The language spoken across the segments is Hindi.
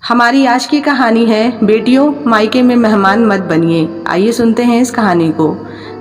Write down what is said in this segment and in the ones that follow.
हमारी आज की कहानी है बेटियों मायके में मेहमान मत बनिए। आइए सुनते हैं इस कहानी को।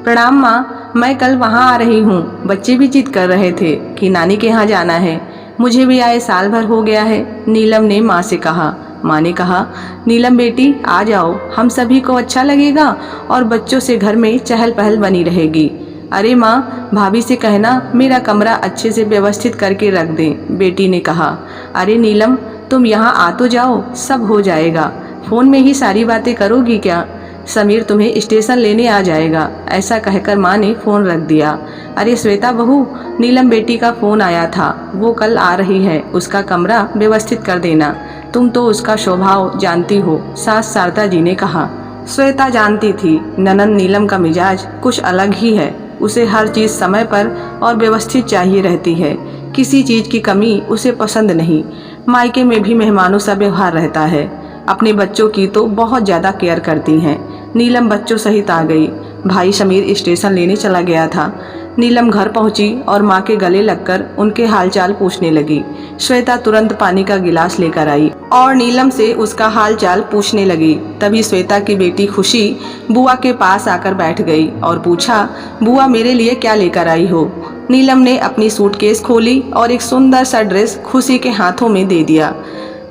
प्रणाम माँ, मैं कल वहाँ आ रही हूँ। बच्चे भी जिद कर रहे थे कि नानी के यहाँ जाना है। मुझे भी आए साल भर हो गया है, नीलम ने माँ से कहा। माँ ने कहा, नीलम बेटी आ जाओ, हम सभी को अच्छा लगेगा और बच्चों से घर में चहल पहल बनी रहेगी। अरे माँ, भाभी से कहना मेरा कमरा अच्छे से व्यवस्थित करके रख दें, बेटी ने कहा। अरे नीलम, तुम यहाँ आ तो जाओ, सब हो जाएगा। फोन में ही सारी बातें करोगी क्या? समीर तुम्हें स्टेशन लेने आ जाएगा, ऐसा कहकर माँ ने फोन रख दिया। अरे श्वेता बहू, नीलम बेटी का फोन आया था, वो कल आ रही है, उसका कमरा व्यवस्थित कर देना। तुम तो उसका स्वभाव जानती हो, सास शारदा जी ने कहा। श्वेता जानती थी ननंद नीलम का मिजाज कुछ अलग ही है। उसे हर चीज समय पर और व्यवस्थित चाहिए रहती है। किसी चीज की कमी उसे पसंद नहीं। मायके में भी मेहमानों सा व्यवहार रहता है। अपने बच्चों की तो बहुत ज़्यादा केयर करती हैं। नीलम बच्चों सहित आ गई। भाई समीर स्टेशन लेने चला गया था। नीलम घर पहुंची और माँ के गले लगकर उनके हालचाल पूछने लगी। श्वेता तुरंत पानी का गिलास लेकर आई और नीलम से उसका हालचाल पूछने लगी। तभी श्वेता की बेटी खुशी बुआ के पास आकर बैठ गई और पूछा, बुआ मेरे लिए क्या लेकर आई हो? नीलम ने अपनी सूटकेस खोली और एक सुंदर सा ड्रेस खुशी के हाथों में दे दिया।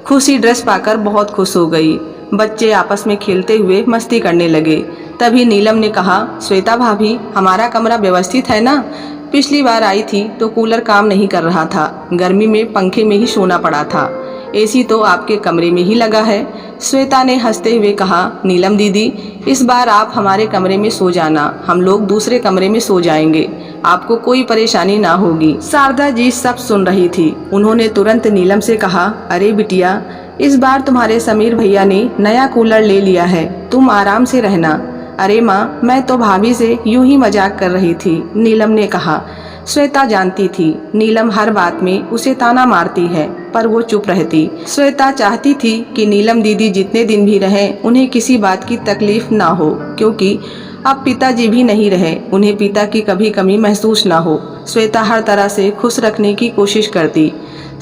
खुशी ड्रेस पाकर बहुत खुश हो गई। बच्चे आपस में खेलते हुए मस्ती करने लगे। तभी नीलम ने कहा, श्वेता भाभी, हमारा कमरा व्यवस्थित है ना? पिछली बार आई थी तो कूलर काम नहीं कर रहा था, गर्मी में पंखे में ही सोना पड़ा था। एसी तो आपके कमरे में ही लगा है। श्वेता ने हंसते हुए कहा, नीलम दीदी, इस बार आप हमारे कमरे में सो जाना, हम लोग दूसरे कमरे में सो जाएंगे, आपको कोई परेशानी ना होगी। शारदा जी सब सुन रही थी। उन्होंने तुरंत नीलम से कहा, अरे बिटिया, इस बार तुम्हारे समीर भैया ने नया कूलर ले लिया है, तुम आराम से रहना। अरे माँ, मैं तो भाभी से यूं ही मजाक कर रही थी, नीलम ने कहा। श्वेता जानती थी नीलम हर बात में उसे ताना मारती है, पर वो चुप रहती। श्वेता चाहती थी कि नीलम दीदी जितने दिन भी रहें उन्हें किसी बात की तकलीफ ना हो, क्योंकि अब पिताजी भी नहीं रहे, उन्हें पिता की कभी कमी महसूस ना हो। श्वेता हर तरह से खुश रखने की कोशिश करती।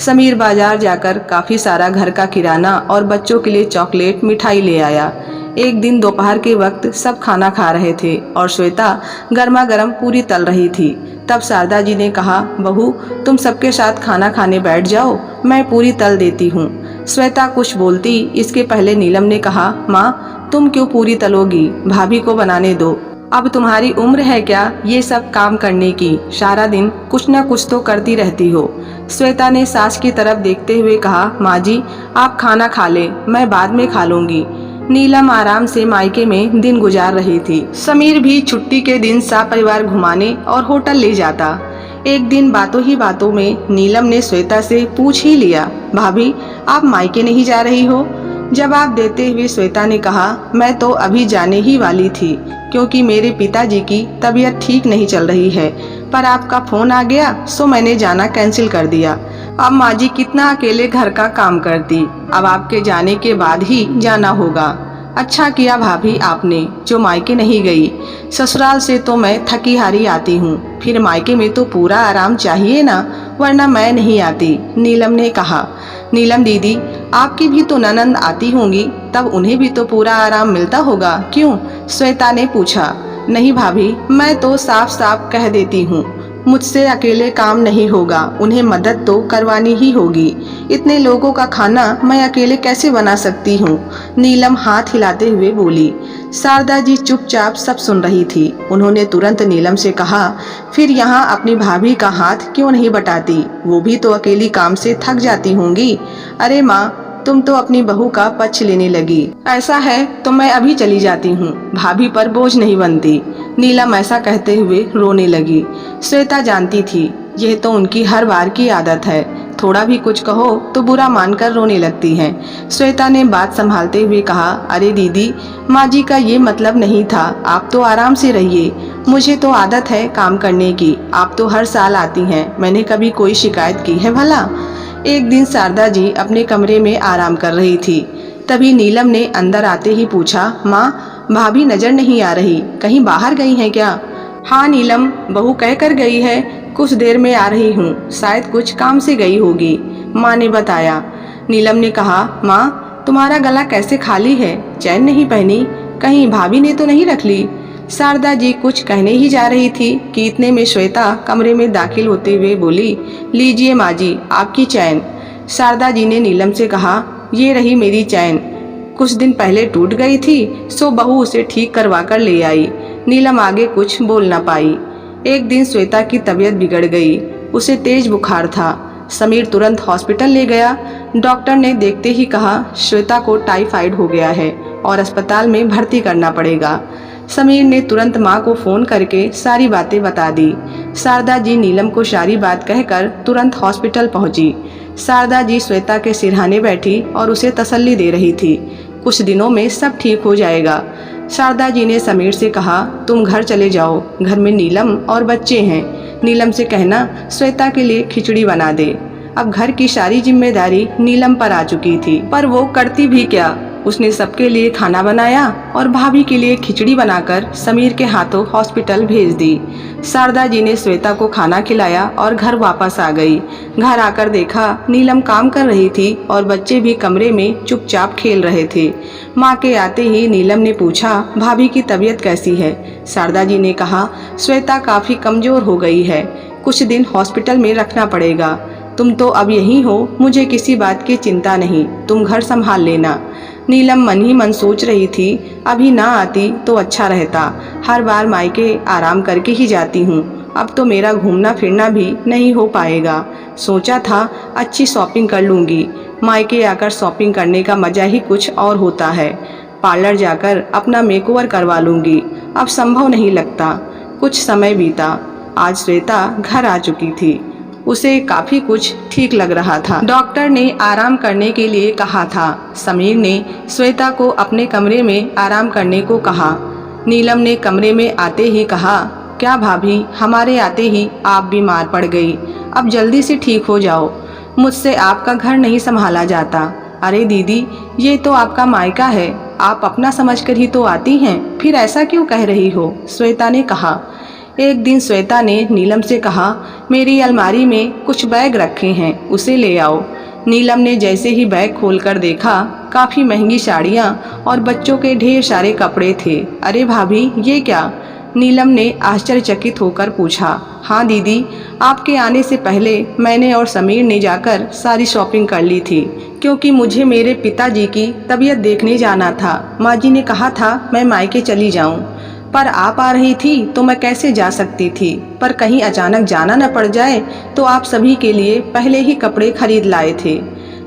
समीर बाजार जाकर काफी सारा घर का किराना और बच्चों के लिए चॉकलेट मिठाई ले आया। एक दिन दोपहर के वक्त सब खाना खा रहे थे और श्वेता गर्मा गर्म पूरी तल रही थी। तब शारदा जी ने कहा, बहू तुम सबके साथ खाना खाने बैठ जाओ, मैं पूरी तल देती हूँ। श्वेता कुछ बोलती इसके पहले नीलम ने कहा, माँ तुम क्यों पूरी तलोगी, भाभी को बनाने दो। अब तुम्हारी उम्र है क्या ये सब काम करने की? सारा दिन कुछ न कुछ तो करती रहती हो। श्वेता ने सास की तरफ देखते हुए कहा, माँ जी आप खाना खा ले, मैं बाद में खा लूंगी। नीलम आराम से मायके में दिन गुजार रही थी। समीर भी छुट्टी के दिन सपरिवार घुमाने और होटल ले जाता। एक दिन बातों ही बातों में नीलम ने श्वेता से पूछ ही लिया, भाभी आप मायके नहीं जा रही हो? जवाब देते हुए श्वेता ने कहा, मैं तो अभी जाने ही वाली थी, क्योंकि मेरे पिताजी की तबीयत ठीक नहीं चल रही है, पर आपका फोन आ गया सो मैंने जाना कैंसिल कर दिया। अब माँ जी कितना अकेले घर का काम करती, अब आपके जाने के बाद ही जाना होगा। अच्छा किया भाभी आपने जो मायके नहीं गई, ससुराल से तो मैं थकी हारी आती हूँ, फिर मायके में तो पूरा आराम चाहिए ना, वरना मैं नहीं आती, नीलम ने कहा। नीलम दीदी, आपकी भी तो ननंद आती होंगी, तब उन्हें भी तो पूरा आराम मिलता होगा, क्यों? श्वेता ने पूछा। नहीं भाभी, मैं तो साफ साफ कह देती हूँ, मुझसे अकेले काम नहीं होगा, उन्हें मदद तो करवानी ही होगी। इतने लोगों का खाना मैं अकेले कैसे बना सकती हूँ? नीलम हाथ हिलाते हुए बोली। शारदा जी चुपचाप सब सुन रही थी। उन्होंने तुरंत नीलम से कहा, फिर यहाँ अपनी भाभी का हाथ क्यों नहीं बटाती, वो भी तो अकेली काम से थक जाती होंगी। अरे माँ, तुम तो अपनी बहू का पक्ष लेने लगी। ऐसा है तो मैं अभी चली जाती हूँ, भाभी पर बोझ नहीं बनती। नीलम ऐसा कहते हुए रोने लगी। श्वेता जानती थी यह तो उनकी हर बार की आदत है, थोड़ा भी कुछ कहो तो बुरा मानकर रोने लगती हैं। श्वेता ने बात संभालते हुए कहा, अरे दीदी, माँ जी का ये मतलब नहीं था, आप तो आराम से रहिए, मुझे तो आदत है काम करने की, आप तो हर साल आती हैं, मैंने कभी कोई शिकायत की है भला? एक दिन शारदा जी अपने कमरे में आराम कर रही थी। तभी नीलम ने अंदर आते ही पूछा, माँ भाभी नजर नहीं आ रही, कहीं बाहर गई हैं क्या? हाँ नीलम, बहू कह कर गई है, कुछ देर में आ रही हूँ, शायद कुछ काम से गई होगी, माँ ने बताया। नीलम ने कहा, माँ तुम्हारा गला कैसे खाली है? चैन नहीं पहनी? कहीं भाभी ने तो नहीं रख ली? शारदा जी कुछ कहने ही जा रही थी कि इतने में श्वेता कमरे में दाखिल होते हुए बोली, लीजिए माँ जी, आपकी चैन। शारदा जी ने नीलम से कहा, ये रही मेरी चैन, कुछ दिन पहले टूट गई थी, सो बहू उसे ठीक करवा कर ले आई। नीलम आगे कुछ बोल ना पाई। एक दिन श्वेता की तबीयत बिगड़ गई, उसे तेज बुखार था। समीर तुरंत हॉस्पिटल ले गया। डॉक्टर ने देखते ही कहा, श्वेता को टाइफाइड हो गया है और अस्पताल में भर्ती करना पड़ेगा। समीर ने तुरंत माँ को फ़ोन करके सारी बातें बता दी। शारदा जी नीलम को सारी बात कहकर तुरंत हॉस्पिटल पहुंची। शारदा जी श्वेता के सिरहाने बैठी और उसे तसल्ली दे रही थी, कुछ दिनों में सब ठीक हो जाएगा। शारदा जी ने समीर से कहा, तुम घर चले जाओ, घर में नीलम और बच्चे हैं। नीलम से कहना श्वेता के लिए खिचड़ी बना दे। अब घर की सारी जिम्मेदारी नीलम पर आ चुकी थी, पर वो करती भी क्या। उसने सबके लिए खाना बनाया और भाभी के लिए खिचड़ी बनाकर समीर के हाथों हॉस्पिटल भेज दी। शारदा जी ने श्वेता को खाना खिलाया और घर वापस आ गई। घर आकर देखा नीलम काम कर रही थी और बच्चे भी कमरे में चुपचाप खेल रहे थे। माँ के आते ही नीलम ने पूछा, भाभी की तबीयत कैसी है? शारदा जी ने कहा, श्वेता काफ़ी कमज़ोर हो गई है, कुछ दिन हॉस्पिटल में रखना पड़ेगा। तुम तो अब यहीं हो, मुझे किसी बात की चिंता नहीं, तुम घर संभाल लेना। नीलम मन ही मन सोच रही थी, अभी ना आती तो अच्छा रहता, हर बार मायके आराम करके ही जाती हूँ, अब तो मेरा घूमना फिरना भी नहीं हो पाएगा। सोचा था अच्छी शॉपिंग कर लूँगी, मायके आकर शॉपिंग करने का मज़ा ही कुछ और होता है। पार्लर जाकर अपना मेकओवर करवा लूँगी, अब संभव नहीं लगता। कुछ समय बीता, आज श्वेता घर आ चुकी थी। उसे काफ़ी कुछ ठीक लग रहा था। डॉक्टर ने आराम करने के लिए कहा था। समीर ने श्वेता को अपने कमरे में आराम करने को कहा। नीलम ने कमरे में आते ही कहा, क्या भाभी, हमारे आते ही आप बीमार पड़ गई, अब जल्दी से ठीक हो जाओ, मुझसे आपका घर नहीं संभाला जाता। अरे दीदी, ये तो आपका मायका है, आप अपना समझकर ही तो आती हैं, फिर ऐसा क्यों कह रही हो? श्वेता ने कहा। एक दिन श्वेता ने नीलम से कहा, मेरी अलमारी में कुछ बैग रखे हैं, उसे ले आओ। नीलम ने जैसे ही बैग खोलकर देखा, काफ़ी महंगी साड़ियाँ और बच्चों के ढेर सारे कपड़े थे। अरे भाभी, ये क्या? नीलम ने आश्चर्यचकित होकर पूछा। हाँ दीदी, आपके आने से पहले मैंने और समीर ने जाकर सारी शॉपिंग कर ली थी, क्योंकि मुझे मेरे पिताजी की तबीयत देखने जाना था। माँ जी ने कहा था मैं मायके चली जाऊँ, पर आप आ रही थी तो मैं कैसे जा सकती थी, पर कहीं अचानक जाना न पड़ जाए तो आप सभी के लिए पहले ही कपड़े खरीद लाए थे।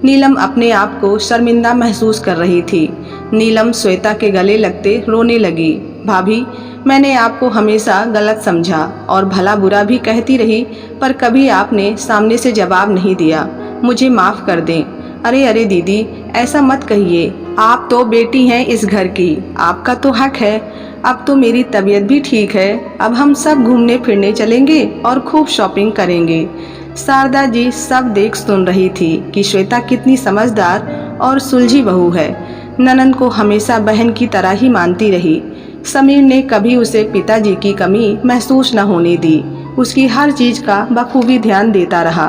नीलम अपने आप को शर्मिंदा महसूस कर रही थी। नीलम श्वेता के गले लगते रोने लगी। भाभी, मैंने आपको हमेशा गलत समझा और भला बुरा भी कहती रही, पर कभी आपने सामने से जवाब नहीं दिया, मुझे माफ़ कर दें। अरे अरे दीदी, ऐसा मत कहिए, आप तो बेटी हैं इस घर की, आपका तो हक है। अब तो मेरी तबीयत भी ठीक है, अब हम सब घूमने फिरने चलेंगे और खूब शॉपिंग करेंगे। शारदा जी सब देख सुन रही थी कि श्वेता कितनी समझदार और सुलझी बहू है। ननन को हमेशा बहन की तरह ही मानती रही। समीर ने कभी उसे पिताजी की कमी महसूस न होने दी, उसकी हर चीज़ का बखूबी ध्यान देता रहा,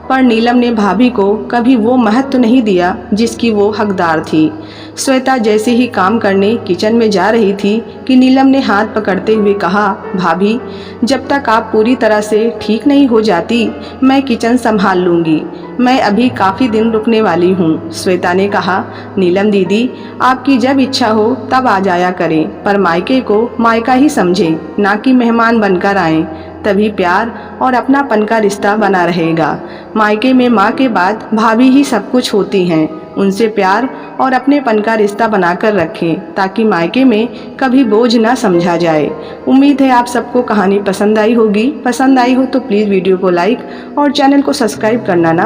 पर नीलम ने भाभी को कभी वो महत्व नहीं दिया जिसकी वो हकदार थी। श्वेता जैसे ही काम करने किचन में जा रही थी कि नीलम ने हाथ पकड़ते हुए कहा, भाभी, जब तक आप पूरी तरह से ठीक नहीं हो जाती मैं किचन संभाल लूँगी, मैं अभी काफ़ी दिन रुकने वाली हूँ। श्वेता ने कहा, नीलम दीदी, आपकी जब इच्छा हो तब आ जाया करें, पर मायके को मायका ही समझें, ना कि मेहमान बनकर आएँ, तभी प्यार और अपनापन का रिश्ता बना रहेगा। मायके में माँ के बाद भाभी ही सब कुछ होती हैं, उनसे प्यार और अपनेपन का रिश्ता बनाकर रखें ताकि मायके में कभी बोझ ना समझा जाए। उम्मीद है आप सबको कहानी पसंद आई होगी। पसंद आई हो तो प्लीज़ वीडियो को लाइक और चैनल को सब्सक्राइब करना ना